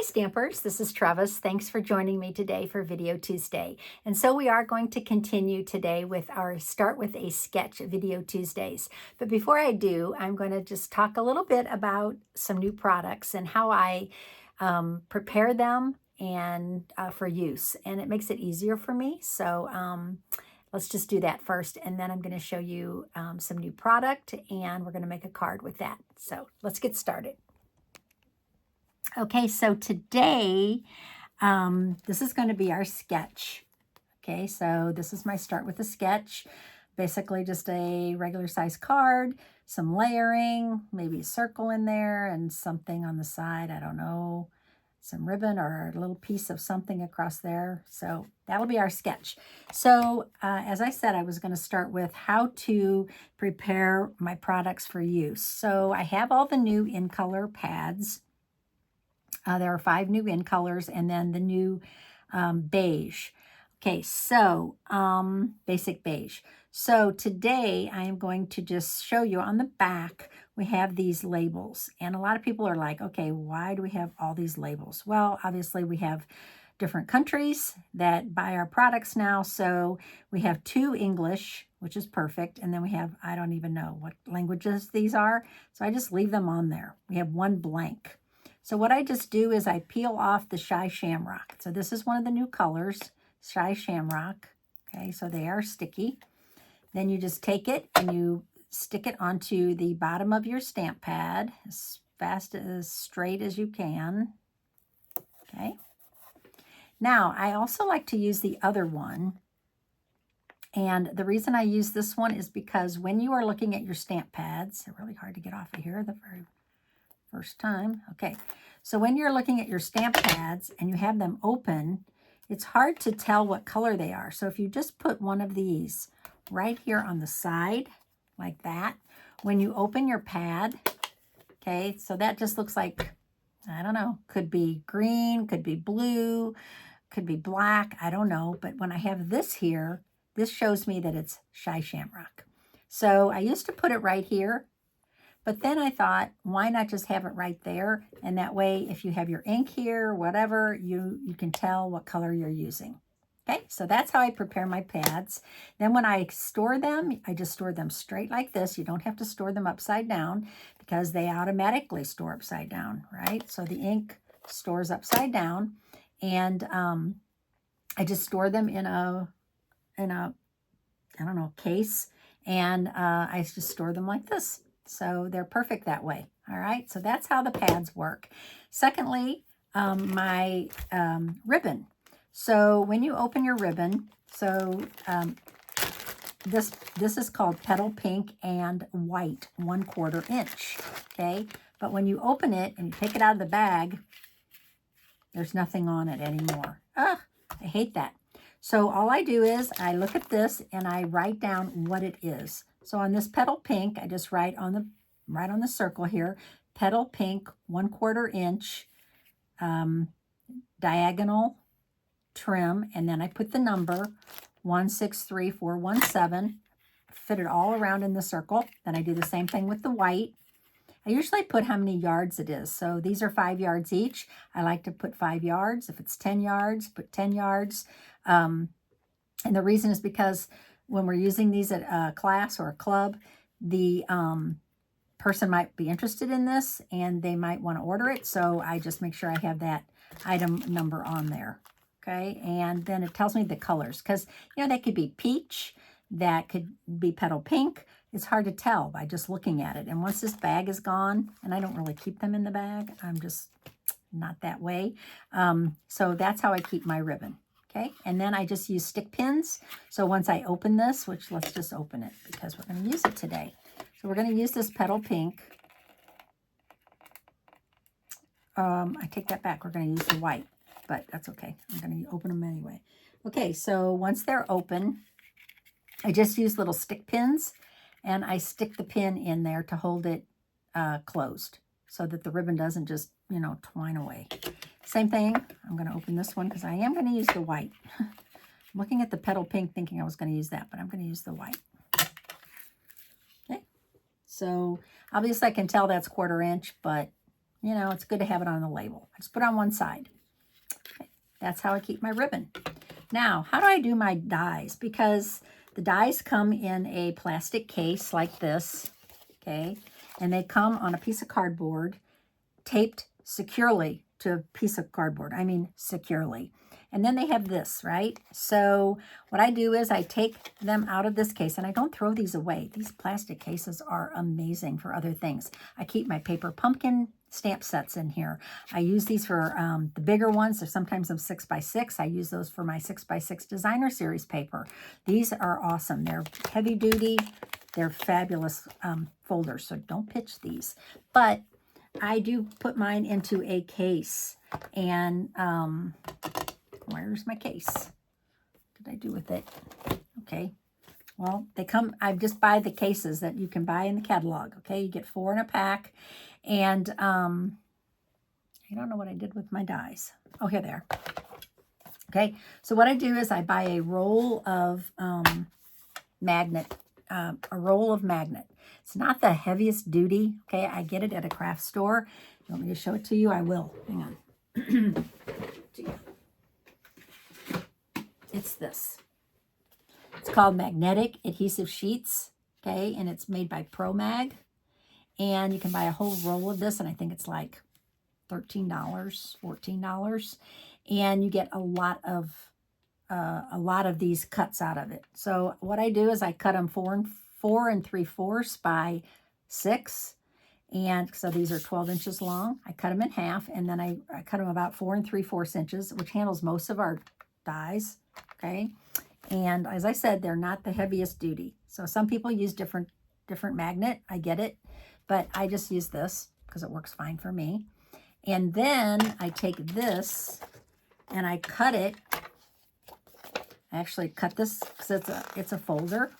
Hi Stampers, this is Trevis. Thanks for joining me today for Video Tuesday. And so we are going to continue today with our Start with a Sketch Video Tuesdays. But before I do, I'm going to just talk a little bit about some new products and how I prepare them and for use. And it makes it easier for me. So let's just do that first. And then I'm going to show you some new product and we're going to make a card with that. So let's get started. Okay, so today, this is going to be our sketch. Okay, so this is my Start with a Sketch. Basically just a regular size card, some layering, maybe a circle in there and something on the side, I don't know, some ribbon or a little piece of something across there. So that'll be our sketch. So as I said, I was going to start with how to prepare my products for use. So I have all the new in color pads. There are 5 new in colors and then the new beige. Okay, so basic beige. So today I am going to just show you on the back, we have these labels. And a lot of people are like, okay, why do we have all these labels? Well, obviously we have different countries that buy our products now. So we have 2 English, which is perfect. And then we have, I don't even know what languages these are. So I just leave them on there. We have 1 blank. So what I just do is I peel off the Shy Shamrock. So this is one of the new colors, Shy Shamrock. Okay, so they are sticky. Then you just take it and you stick it onto the bottom of your stamp pad as fast, as straight as you can. Okay. Now, I also like to use the other one. And the reason I use this one is because when you are looking at your stamp pads, they're really hard to get off of here the very first time. Okay, so when you're looking at your stamp pads and you have them open, it's hard to tell what color they are. So if you just put one of these right here on the side, like that, when you open your pad, okay, so that just looks like, I don't know, could be green, could be blue, could be black, I don't know. But when I have this here, this shows me that it's Shy Shamrock. So I used to put it right here. But then I thought, why not just have it right there? And that way, if you have your ink here, whatever, you can tell what color you're using. Okay, so that's how I prepare my pads. Then when I store them, I just store them straight like this. You don't have to store them upside down because they automatically store upside down, right? So the ink stores upside down. And I just store them in a I don't know, case. And I just store them like this. So they're perfect that way. All right, so that's how the pads work. Secondly, my ribbon. So when you open your ribbon, so this is called Petal Pink and White 1/4 inch. Okay, but when you open it and you take it out of the bag, there's nothing on it anymore. I hate that. So all I do is I look at this and I write down what it is. So on this Petal Pink, I just write on the circle here, Petal Pink 1/4 inch diagonal trim, and then I put the number 163417, fit it all around in the circle. Then I do the same thing with the white. I usually put how many yards it is. So these are 5 yards each. I like to put 5 yards. If it's 10 yards, put 10 yards. And the reason is because when we're using these at a class or a club, the person might be interested in this and they might want to order it. So I just make sure I have that item number on there. Okay, and then it tells me the colors because, you know, they could be peach, that could be petal pink. It's hard to tell by just looking at it. And once this bag is gone, and I don't really keep them in the bag, I'm just not that way. So that's how I keep my ribbon. Okay, and then I just use stick pins. So once I open this, which let's just open it because we're going to use it today. So we're going to use this Petal Pink. I take that back. We're going to use the white, but that's okay. I'm going to open them anyway. Okay, so once they're open, I just use little stick pins, and I stick the pin in there to hold it closed so that the ribbon doesn't just, you know, twine away. Same thing, I'm going to open this one because I am going to use the white. I'm looking at the Petal Pink thinking I was going to use that, but I'm going to use the white. Okay, so obviously I can tell that's 1/4 inch, but you know, it's good to have it on the label. I just put it on one side. Okay. That's how I keep my ribbon. Now, how do I do my dies? Because the dies come in a plastic case like this, okay? And they come on a piece of cardboard taped securely to a piece of cardboard. I mean, securely. And then they have this, right? So what I do is I take them out of this case, and I don't throw these away. These plastic cases are amazing for other things. I keep my paper pumpkin stamp sets in here. I use these for the bigger ones. Or sometimes I'm 6x6. I use those for my 6x6 designer series paper. These are awesome. They're heavy duty. They're fabulous folders, so don't pitch these. But I do put mine into a case, and where's my case? What did I do with it? Okay. Well, they come, I just buy the cases that you can buy in the catalog. Okay. You get 4 in a pack. And I don't know what I did with my dies. Oh, here they are. Okay. So what I do is I buy a roll of magnet. It's not the heaviest duty. Okay. I get it at a craft store. You want me to show it to you? I will. Hang on. It's this. It's called Magnetic Adhesive Sheets, okay? And it's made by ProMag. And you can buy a whole roll of this, and I think it's like $13, $14. And you get a lot of these cuts out of it. So what I do is I cut them 4 3/4 by 6. And so these are 12 inches long. I cut them in half, and then I cut them about 4 3/4 inches, which handles most of our dies, okay? And as I said, they're not the heaviest duty. So some people use different magnet. I get it. But I just use this because it works fine for me. And then I take this and I cut it. I actually cut this because it's a folder,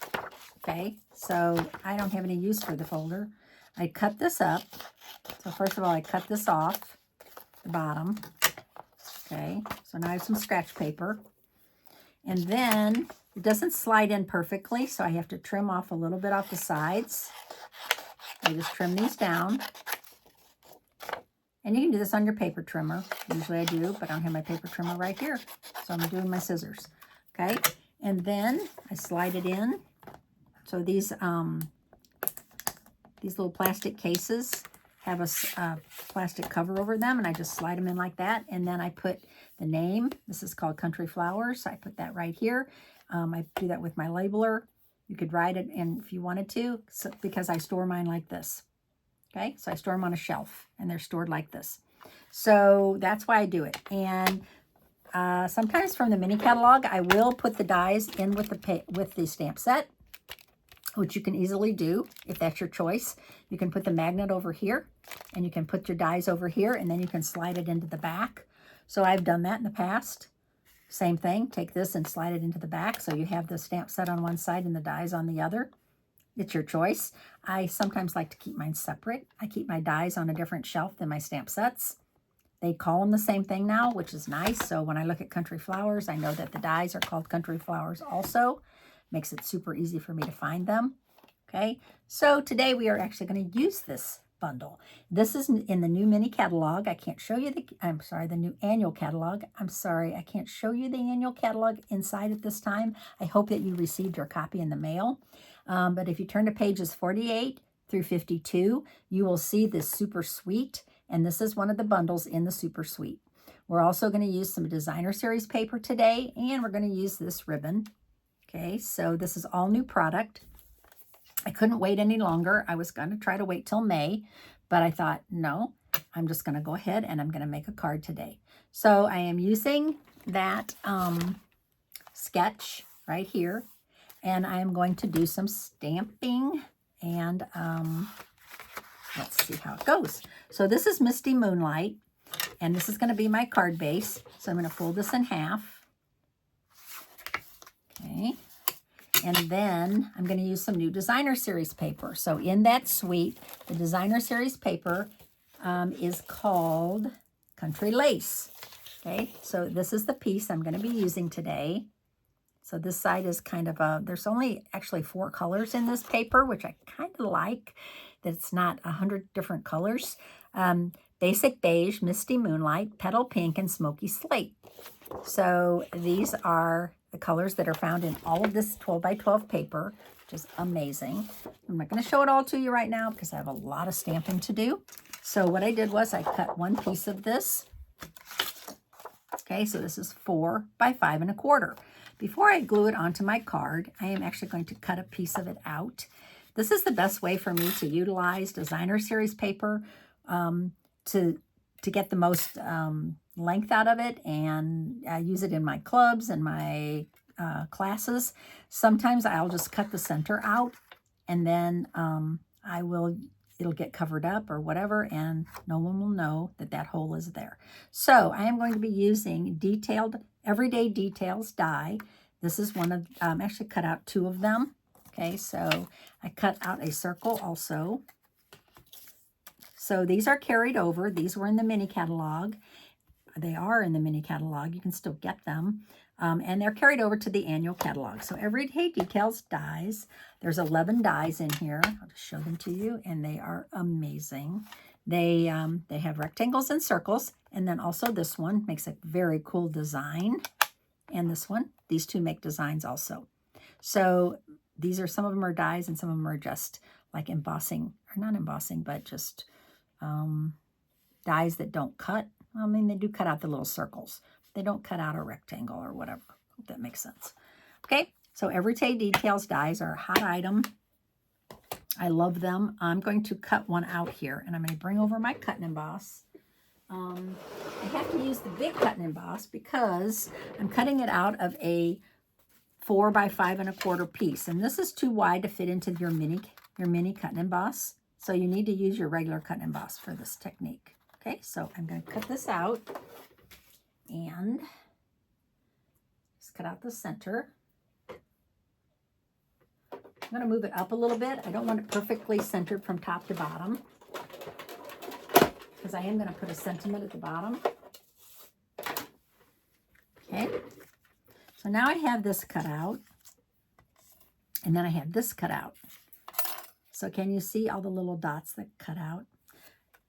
okay? So I don't have any use for the folder. I cut this up. So first of all, I cut this off the bottom. Okay, so now I have some scratch paper. And then it doesn't slide in perfectly, so I have to trim off a little bit off the sides. I just trim these down. And you can do this on your paper trimmer. Usually I do, but I don't have my paper trimmer right here. So I'm doing my scissors. Okay, and then I slide it in. So these little plastic cases have a plastic cover over them, and I just slide them in like that. And then I put the name. This is called Country Flowers. I put that right here. I do that with my labeler. You could write it in if you wanted to, because I store mine like this. Okay, so I store them on a shelf, and they're stored like this. So that's why I do it. And sometimes from the mini catalog, I will put the dies in with the stamp set, which you can easily do if that's your choice. You can put the magnet over here, and you can put your dies over here, and then you can slide it into the back. So I've done that in the past. Same thing, take this and slide it into the back, so you have the stamp set on one side and the dies on the other. It's your choice. I sometimes like to keep mine separate. I keep my dies on a different shelf than my stamp sets. They call them the same thing now, which is nice. So when I look at Country Flowers, I know that the dies are called Country Flowers also. Makes it super easy for me to find them. Okay, so today we are actually going to use this bundle. This is in the new mini catalog. I can't show you the new annual catalog. I'm sorry, I can't show you the annual catalog inside at this time. I hope that you received your copy in the mail. But if you turn to pages 48 through 52, you will see this super suite. And this is one of the bundles in the super suite. We're also going to use some designer series paper today, and we're going to use this ribbon. Okay, so this is all new product. I couldn't wait any longer. I was going to try to wait till May, but I thought, no, I'm just going to go ahead and I'm going to make a card today. So I am using that sketch right here, and I'm going to do some stamping, and let's see how it goes. So this is Misty Moonlight, and this is going to be my card base. So I'm going to fold this in half. Okay. And then I'm going to use some new designer series paper. So in that suite, the designer series paper is called Country Lace. Okay, so this is the piece I'm going to be using today. So this side is kind of there's only actually 4 colors in this paper, which I kind of like, that it's not 100 different colors. Basic Beige, Misty Moonlight, Petal Pink, and Smoky Slate. So these are the colors that are found in all of this 12 by 12 paper, which is amazing. I'm not going to show it all to you right now because I have a lot of stamping to do. So what I did was I cut one piece of this. Okay, so this is 4 by 5 1/4. Before I glue it onto my card, I am actually going to cut a piece of it out. This is the best way for me to utilize designer series paper to get the most length out of it, and I use it in my clubs and my classes. Sometimes I'll just cut the center out, and then it'll get covered up or whatever, and no one will know that that hole is there. So I am going to be using Everyday Details die. This is one of, actually cut out 2 of them. Okay, so I cut out a circle also. So these are carried over. These were in the mini catalog. They are in the mini catalog. You can still get them. And they're carried over to the annual catalog. So Everyday Details dies. There's 11 dies in here. I'll just show them to you, and they are amazing. They have rectangles and circles, and then also this one makes a very cool design. And this one, these 2 make designs also. So these are, some of them are dies and some of them are just like embossing, or not embossing, but just dies that don't cut. I mean, they do cut out the little circles. They don't cut out a rectangle or whatever. Hope that makes sense. Okay, so Everyday Details dies are a hot item. I love them. I'm going to cut one out here, and I'm going to bring over my cut and emboss. I have to use the big cut and emboss because I'm cutting it out of a 4 by 5 1/4 piece, and this is too wide to fit into your mini cut and emboss. So you need to use your regular cut and emboss for this technique. Okay, so I'm going to cut this out and just cut out the center. I'm going to move it up a little bit. I don't want it perfectly centered from top to bottom because I am going to put a sentiment at the bottom. Okay, so now I have this cut out, and then I have this cut out. So can you see all the little dots that cut out?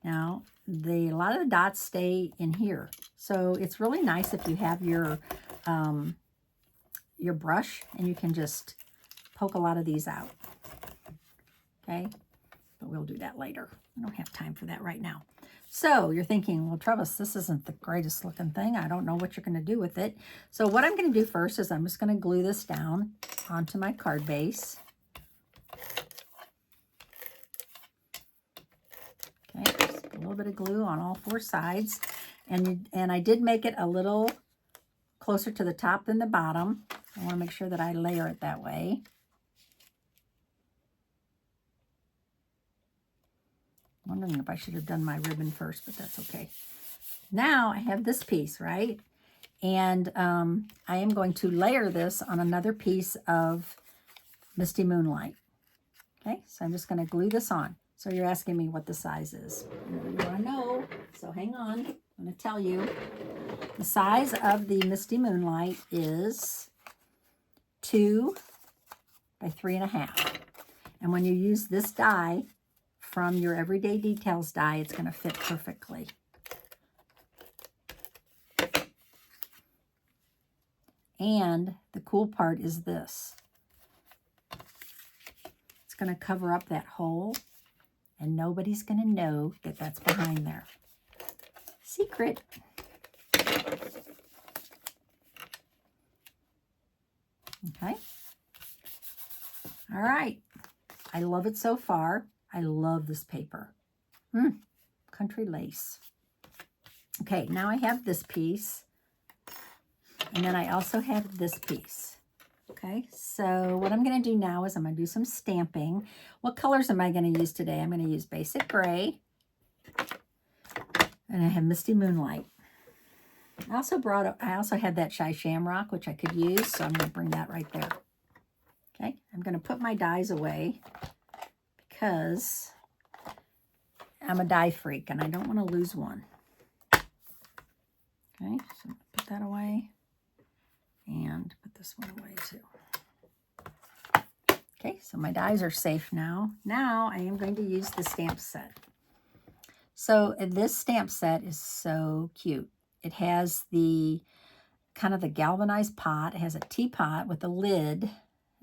Now, a lot of the dots stay in here. So it's really nice if you have your brush and you can just poke a lot of these out. Okay, but we'll do that later. I don't have time for that right now. So you're thinking, well, Trevis, this isn't the greatest looking thing. I don't know what you're going to do with it. So what I'm going to do first is I'm just going to glue this down onto my card base. Okay, just a little bit of glue on all 4 sides. And I did make it a little closer to the top than the bottom. I want to make sure that I layer it that way. I'm wondering if I should have done my ribbon first, but that's okay. Now I have this piece, right? And I am going to layer this on another piece of Misty Moonlight. Okay, so I'm just going to glue this on. So you're asking me what the size is. You want to know, so hang on. I'm going to tell you. The size of the Misty Moonlight is 2 by 3 1/2. And when you use this die from your Everyday Details die, it's going to fit perfectly. And the cool part is this. It's going to cover up that hole, and nobody's going to know that that's behind there. Secret. Okay. All right. I love it so far. I love this paper. Country lace. Okay, now I have this piece. And then I also have this piece. Okay, so what I'm going to do now is I'm going to do some stamping. What colors am I going to use today? I'm going to use Basic Gray. And I have Misty Moonlight. I also had that Shy Shamrock, which I could use, so I'm going to bring that right there. Okay, I'm going to put my dies away because I'm a die freak and I don't want to lose one. Okay, so put that away and put this one away too. Okay, so my dies are safe now. Now I am going to use the stamp set. So this stamp set is so cute. It has the kind of the galvanized pot. It has a teapot with a lid.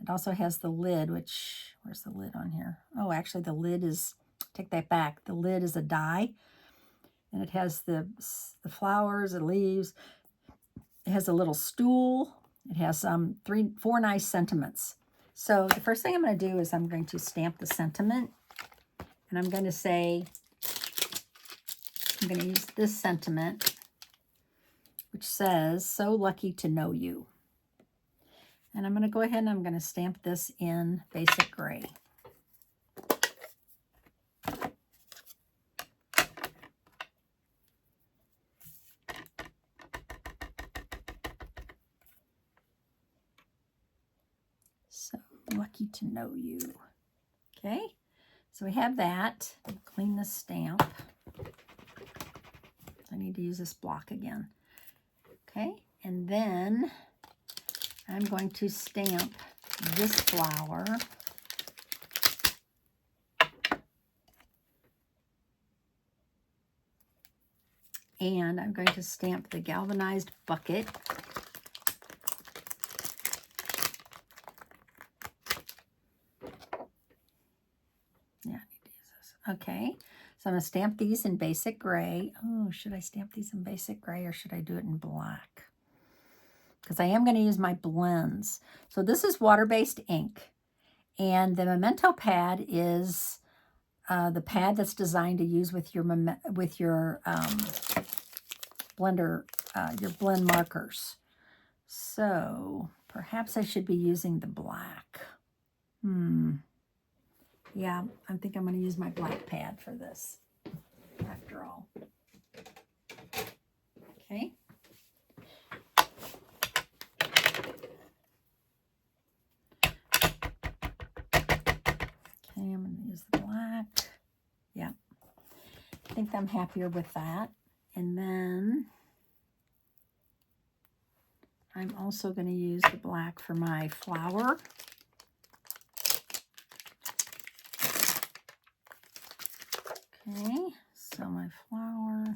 It also has the lid, which, where's the lid on here? Oh, actually the lid is, take that back. The lid is a die, and it has the flowers, the leaves. It has a little stool. It has 4 nice sentiments. So the first thing I'm going to do is I'm going to stamp the sentiment, and I'm going to say, I'm going to use this sentiment, which says, "So lucky to know you." And I'm going to go ahead and I'm going to stamp this in basic gray. So lucky to know you. Okay, so we have that. Clean this stamp. I need to use this block again. Okay, and then I'm going to stamp this flower. And I'm going to stamp the galvanized bucket. Yeah, I need to use this. Okay, so I'm going to stamp these in basic gray. Oh, should I stamp these in basic gray or should I do it in black? Because I am going to use my blends. So this is water-based ink. And the Memento pad is the pad that's designed to use with your blender, your blend markers. So perhaps I should be using the black. Yeah, I think I'm going to use my black pad for this, after all. Okay. Okay, I'm going to use the black. Yeah, I think I'm happier with that. And then I'm also going to use the black for my flower. Okay, so my flower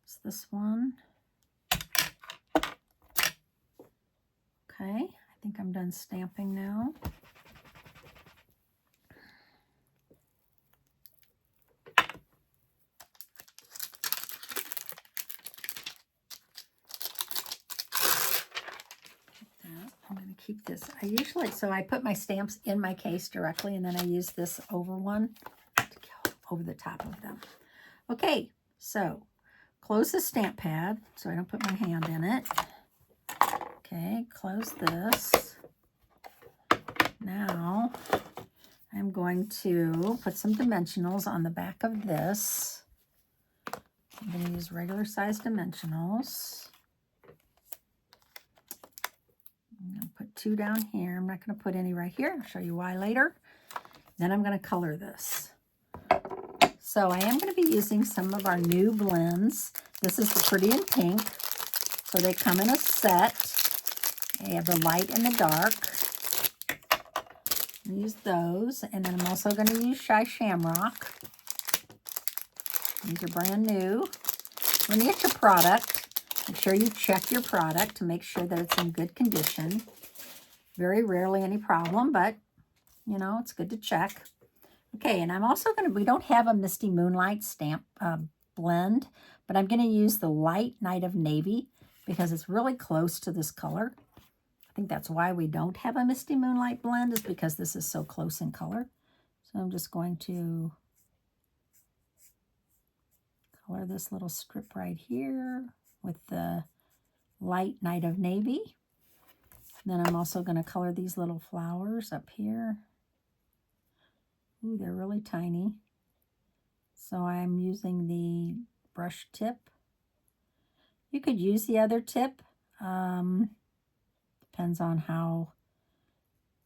is this one. Okay, I think I'm done stamping now. I'm going to keep this. I usually, so I put my stamps in my case directly, and then I use this over one to go over the top of them. Okay, so close the stamp pad so I don't put my hand in it. Okay, close this. Now I'm going to put some dimensionals on the back of this. I'm going to use regular size dimensionals. I'm going to put 2 down here. I'm not going to put any right here. I'll show you why later. Then I'm going to color this. So I am going to be using some of our new blends. This is the Pretty in Pink. So they come in a set. They have the light and the dark. I'll use those. And then I'm also going to use Shy Shamrock. These are brand new. When you get your product, make sure you check your product to make sure that it's in good condition. Very rarely any problem, but, you know, it's good to check. Okay, and I'm also going to, we don't have a Misty Moonlight stamp blend, but I'm going to use the Light Night of Navy because it's really close to this color. I think that's why we don't have a Misty Moonlight blend, is because this is so close in color. So I'm just going to color this little strip right here with the Light Night of Navy. Then I'm also going to color these little flowers up here. Ooh, they're really tiny. So I'm using the brush tip. You could use the other tip. Depends on how,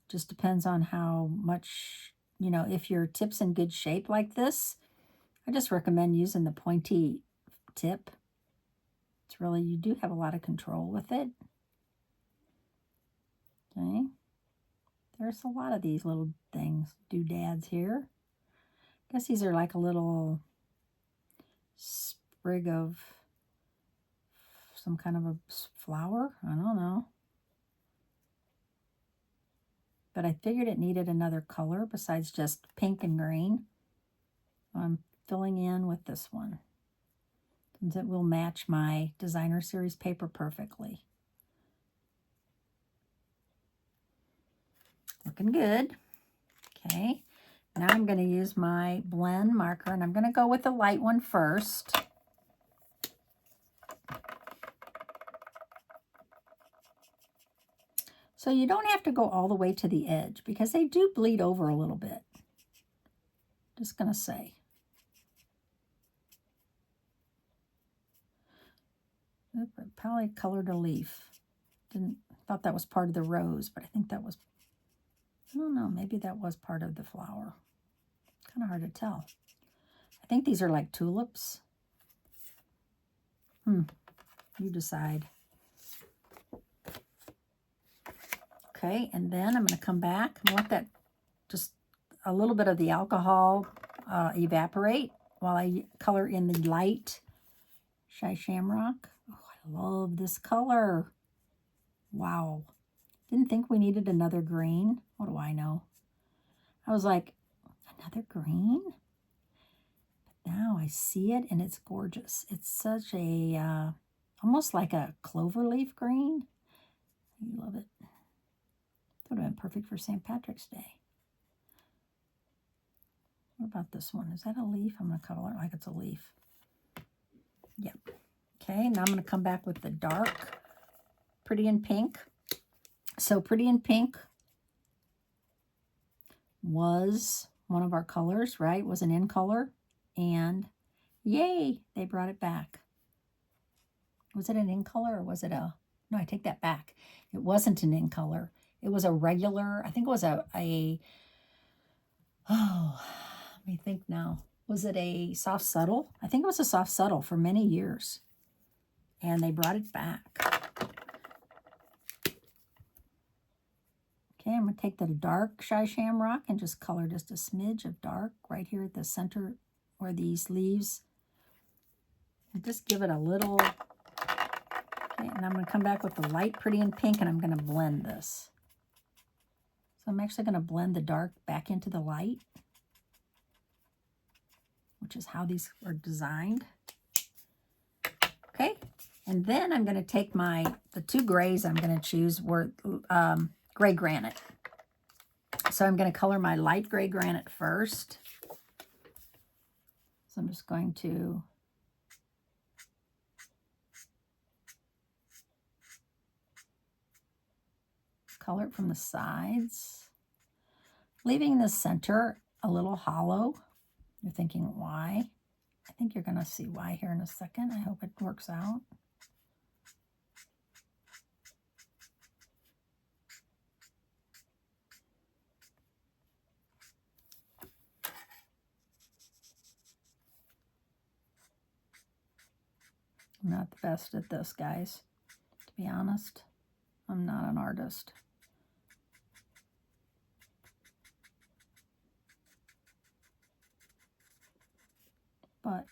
just depends on how much, you know, if your tip's in good shape like this, I just recommend using the pointy tip. It's really, you do have a lot of control with it. Okay. There's a lot of these little things, doodads here. I guess these are like a little sprig of some kind of a flower. I don't know. But I figured it needed another color besides just pink and green. I'm filling in with this one, since it will match my designer series paper perfectly. Looking good. Okay, now I'm going to use my blend marker, and I'm going to go with the light one first. So you don't have to go all the way to the edge because they do bleed over a little bit. Just going to say. Oop, I probably colored a leaf. Thought that was part of the rose, but I think that was, I don't know, maybe that was part of the flower. Kind of hard to tell. I think these are like tulips. You decide. Okay, and then I'm going to come back and let that, just a little bit of the alcohol evaporate while I color in the light Shy Shamrock. Oh, I love this color. Wow. Didn't think we needed another green. What do I know? I was like, another green? But now I see it and it's gorgeous. It's such a, almost like a clover leaf green. I love it. Would have been perfect for St. Patrick's Day. What about this one? Is that a leaf? I'm going to color it like it's a leaf. Yep. Okay, now I'm going to come back with the dark Pretty in Pink. So Pretty in Pink was one of our colors, right? Was an in color. And yay, they brought it back. Was it an in color or was it a... No, I take that back. It wasn't an in color. It was a regular, I think it was oh, let me think now. Was it a soft subtle? I think it was a soft subtle for many years. And they brought it back. Okay, I'm going to take the dark Shy Shamrock and just color just a smidge of dark right here at the center where these leaves. And just give it a little... Okay, and I'm going to come back with the light Pretty in Pink and I'm going to blend this. So I'm actually going to blend the dark back into the light, which is how these are designed. Okay, and then I'm going to take the two grays I'm going to choose were gray granite. So I'm going to color my light gray granite first. So I'm just going to color it from the sides, leaving the center a little hollow. You're thinking, why? I think you're going to see why here in a second. I hope it works out. I'm not the best at this, guys. To be honest, I'm not an artist. But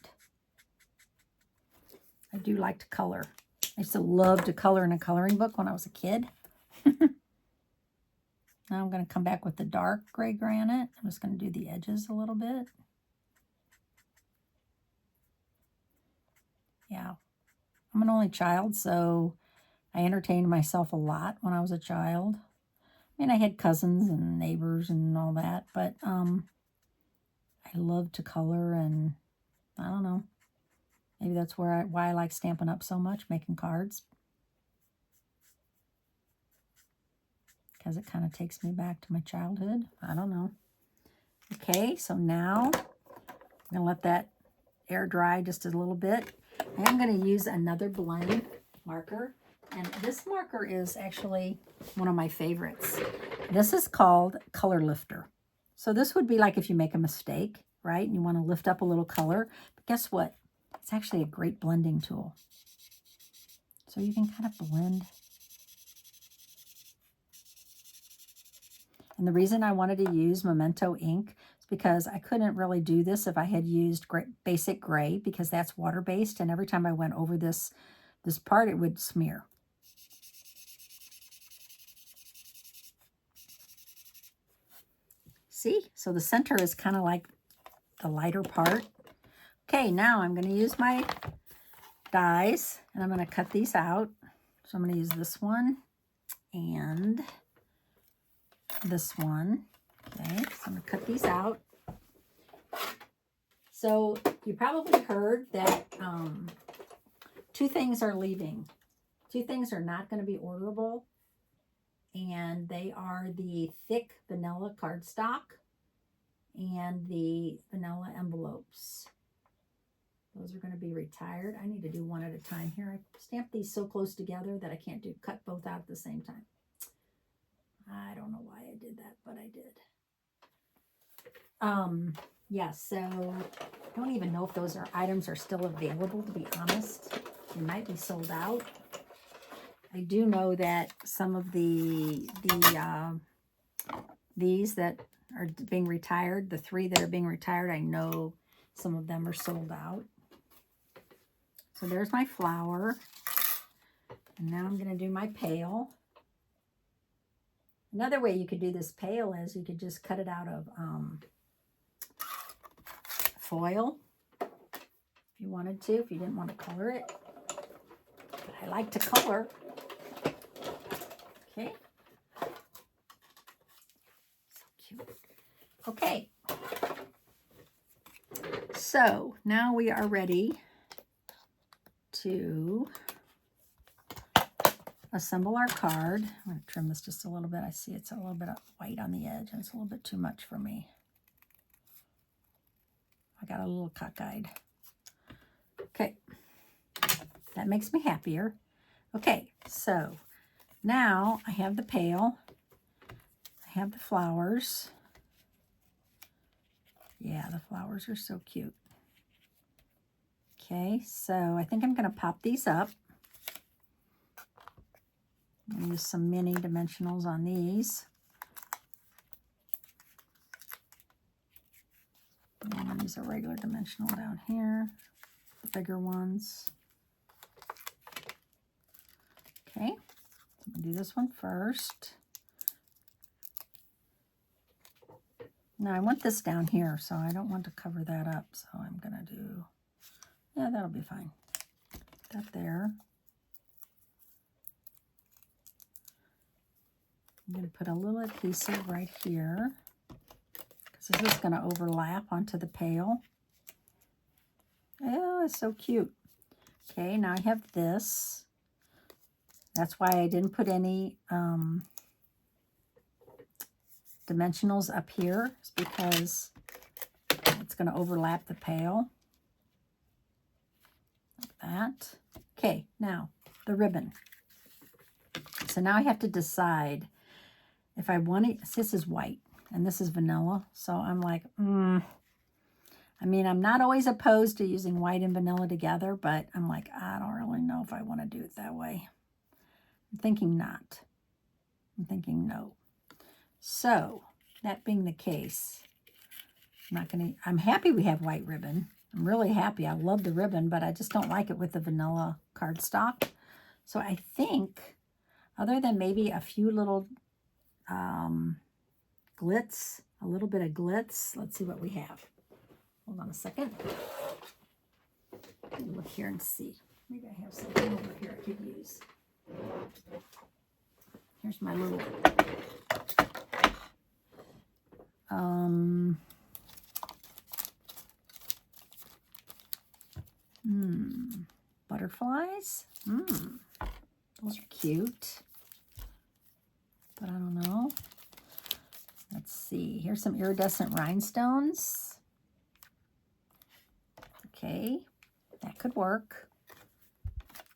I do like to color. I used to love to color in a coloring book when I was a kid. Now I'm going to come back with the dark gray granite. I'm just going to do the edges a little bit. Yeah. I'm an only child, so I entertained myself a lot when I was a child. I mean, I had cousins and neighbors and all that, but I loved to color, and I don't know. Maybe that's why I like Stampin' Up! So much, making cards. Because it kind of takes me back to my childhood. I don't know. Okay, so now I'm going to let that air dry just a little bit. And I'm going to use another blend marker. And this marker is actually one of my favorites. This is called Color Lifter. So this would be like if you make a mistake, right? And you want to lift up a little color. But guess what? It's actually a great blending tool. So you can kind of blend. And the reason I wanted to use Memento ink is because I couldn't really do this if I had used basic gray, because that's water-based, and every time I went over this part, it would smear. See? So the center is kind of like the lighter part. Okay, now I'm going to use my dies, and I'm going to cut these out. So I'm going to use this one and this one. Okay, so I'm going to cut these out. So you probably heard that 2 things are leaving. 2 things are not going to be orderable, and they are the thick vanilla cardstock and the vanilla envelopes. Those are going to be retired. I need to do one at a time here. I stamped these so close together that I can't cut both out at the same time. I don't know why I did that, but I did. Yeah, so I don't even know if those items are still available, to be honest. They might be sold out. I do know that some of these that are being retired, the 3 that are being retired, I know some of them are sold out. So there's my flower. And now I'm going to do my pail. Another way you could do this pail is you could just cut it out of foil if you wanted to, if you didn't want to color it. But I like to color. Okay. So cute. Okay. So now we are ready to assemble our card. I'm going to trim this just a little bit. I see it's a little bit of white on the edge, and it's a little bit too much for me. I got a little cockeyed. Okay, that makes me happier. Okay, so now I have the pail. I have the flowers. Yeah, the flowers are so cute. Okay, so I think I'm going to pop these up. I'm going to use some mini dimensionals on these. I'm going to use a regular dimensional down here, the bigger ones. Okay, so I'm going to do this one first. Now I want this down here, so I don't want to cover that up. So I'm going to do, yeah, that'll be fine. Put that there. I'm going to put a little adhesive right here, because this is going to overlap onto the pail. Oh, it's so cute. Okay, now I have this. That's why I didn't put any dimensionals up here. It's because it's going to overlap the pail. Like that. Okay, now the ribbon. So now I have to decide if I want it. This is white and this is vanilla. So I'm like, I mean, I'm not always opposed to using white and vanilla together, but I'm like, I don't really know if I want to do it that way. I'm thinking not. I'm thinking no. So that being the case, I'm happy we have white ribbon. I'm really happy. I love the ribbon, but I just don't like it with the vanilla cardstock. So I think, other than maybe a few little glitz, a little bit of glitz, let's see what we have. Hold on a second. Let me look here and see. Maybe I have something over here I could use. Here's my little butterflies. Those are cute. But I don't know. Let's see. Here's some iridescent rhinestones. Okay, that could work.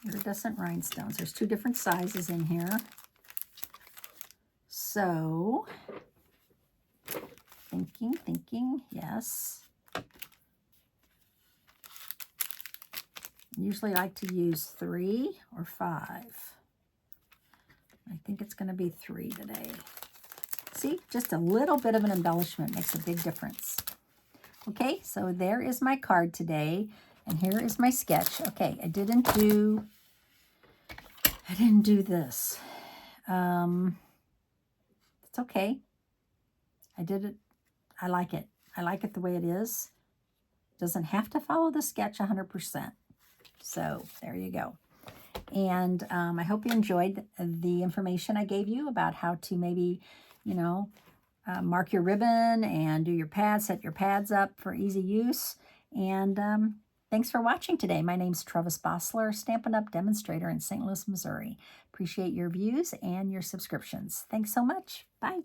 Iridescent rhinestones. There's 2 different sizes in here. So, thinking, yes. Usually I like to use 3 or 5. I think it's going to be 3 today. See, just a little bit of an embellishment makes a big difference. Okay, so there is my card today, and here is my sketch. Okay, I didn't do this. It's okay. I did it. I like it. I like it the way it is. Doesn't have to follow the sketch 100%. So there you go. And I hope you enjoyed the information I gave you about how to maybe, you know, mark your ribbon and do your pads, set your pads up for easy use. And thanks for watching today. My name's Trevis Bossler, Stampin' Up! Demonstrator in St. Louis, Missouri. Appreciate your views and your subscriptions. Thanks so much. Bye.